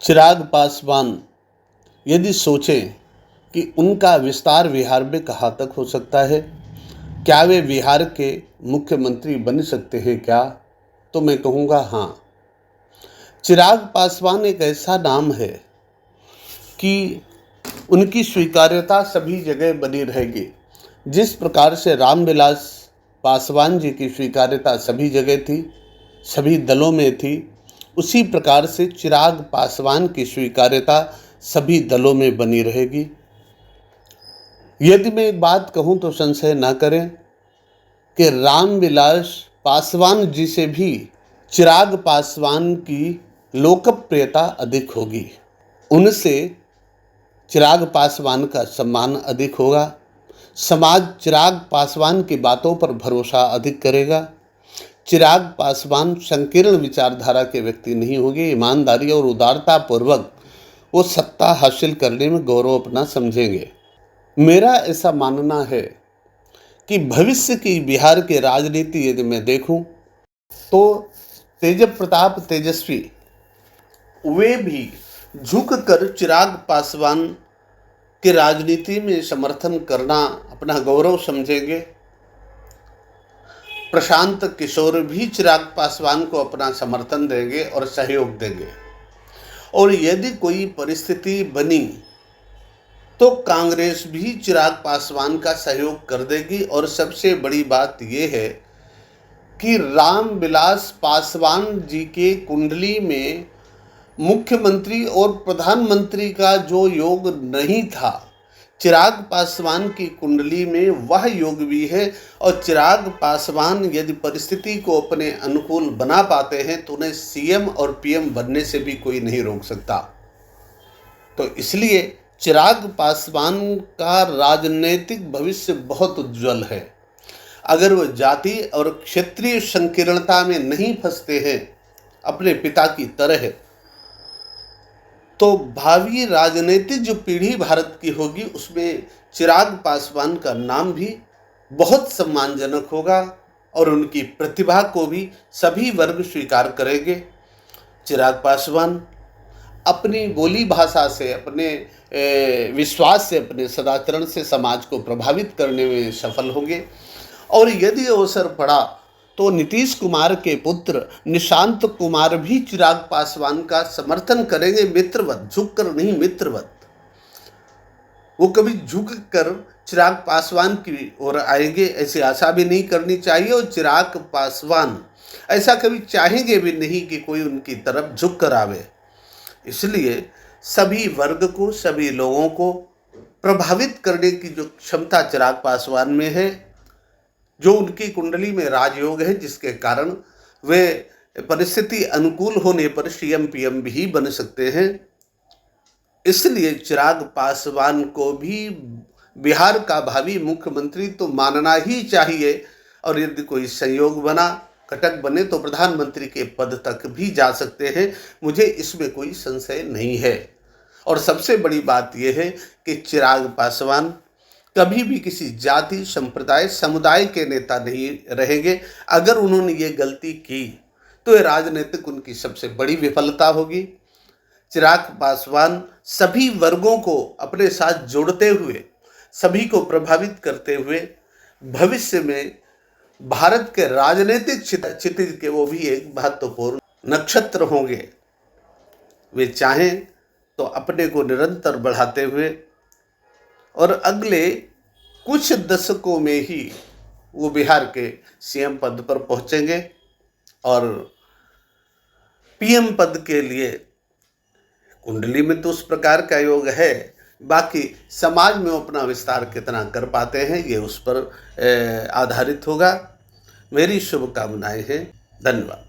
चिराग पासवान यदि सोचें कि उनका विस्तार बिहार में कहाँ तक हो सकता है, क्या वे बिहार के मुख्यमंत्री बन सकते हैं क्या? तो मैं कहूँगा हाँ। चिराग पासवान एक ऐसा नाम है कि उनकी स्वीकार्यता सभी जगह बनी रहेगी। जिस प्रकार से रामविलास पासवान जी की स्वीकार्यता सभी जगह थी, सभी दलों में थी, उसी प्रकार से चिराग पासवान की स्वीकार्यता सभी दलों में बनी रहेगी। यदि मैं एक बात कहूं तो संशय न करें कि रामविलास पासवान जी से भी चिराग पासवान की लोकप्रियता अधिक होगी। उनसे चिराग पासवान का सम्मान अधिक होगा। समाज चिराग पासवान की बातों पर भरोसा अधिक करेगा। चिराग पासवान संकीर्ण विचारधारा के व्यक्ति नहीं होंगे। ईमानदारी और उदारता पूर्वक वो सत्ता हासिल करने में गौरव अपना समझेंगे। मेरा ऐसा मानना है कि भविष्य की बिहार के राजनीति यदि मैं देखूं तो तेज प्रताप तेजस्वी वे भी झुककर चिराग पासवान के राजनीति में समर्थन करना अपना गौरव समझेंगे। प्रशांत किशोर भी चिराग पासवान को अपना समर्थन देंगे और सहयोग देंगे। और यदि कोई परिस्थिति बनी तो कांग्रेस भी चिराग पासवान का सहयोग कर देगी। और सबसे बड़ी बात यह है कि रामविलास पासवान जी के कुंडली में मुख्यमंत्री और प्रधानमंत्री का जो योग नहीं था, चिराग पासवान की कुंडली में वह योग भी है। और चिराग पासवान यदि परिस्थिति को अपने अनुकूल बना पाते हैं तो उन्हें सीएम और पीएम बनने से भी कोई नहीं रोक सकता। तो इसलिए चिराग पासवान का राजनीतिक भविष्य बहुत उज्जवल है। अगर वो जाति और क्षेत्रीय संकीर्णता में नहीं फंसते हैं अपने पिता की तरह, तो भावी राजनीतिक जो पीढ़ी भारत की होगी उसमें चिराग पासवान का नाम भी बहुत सम्मानजनक होगा और उनकी प्रतिभा को भी सभी वर्ग स्वीकार करेंगे। चिराग पासवान अपनी बोली भाषा से, अपने विश्वास से, अपने सदाचरण से समाज को प्रभावित करने में सफल होंगे। और यदि अवसर पड़ा तो नीतीश कुमार के पुत्र निशांत कुमार भी चिराग पासवान का समर्थन करेंगे, मित्रवत, झुककर नहीं, मित्रवत। वो कभी झुककर चिराग पासवान की ओर आएंगे ऐसी आशा भी नहीं करनी चाहिए। और चिराग पासवान ऐसा कभी चाहेंगे भी नहीं कि कोई उनकी तरफ झुक कर आवे। इसलिए सभी वर्ग को, सभी लोगों को प्रभावित करने की जो क्षमता चिराग पासवान में है, जो उनकी कुंडली में राजयोग है, जिसके कारण वे परिस्थिति अनुकूल होने पर सीएम पीएम भी बन सकते हैं। इसलिए चिराग पासवान को भी बिहार का भावी मुख्यमंत्री तो मानना ही चाहिए। और यदि कोई संयोग बना, घटक बने, तो प्रधानमंत्री के पद तक भी जा सकते हैं। मुझे इसमें कोई संशय नहीं है। और सबसे बड़ी बात यह है कि चिराग पासवान कभी भी किसी जाति, संप्रदाय, समुदाय के नेता नहीं रहेंगे। अगर उन्होंने ये गलती की तो ये राजनीतिक उनकी सबसे बड़ी विफलता होगी। चिराग पासवान सभी वर्गों को अपने साथ जोड़ते हुए, सभी को प्रभावित करते हुए भविष्य में भारत के राजनीतिक क्षितिज के वो भी एक महत्वपूर्ण नक्षत्र होंगे। वे चाहें तो अपने को निरंतर बढ़ाते हुए और अगले कुछ दशकों में ही वो बिहार के सीएम पद पर पहुंचेंगे। और पीएम पद के लिए कुंडली में तो उस प्रकार का योग है, बाकी समाज में वो अपना विस्तार कितना कर पाते हैं ये उस पर आधारित होगा। मेरी शुभकामनाएं हैं। धन्यवाद।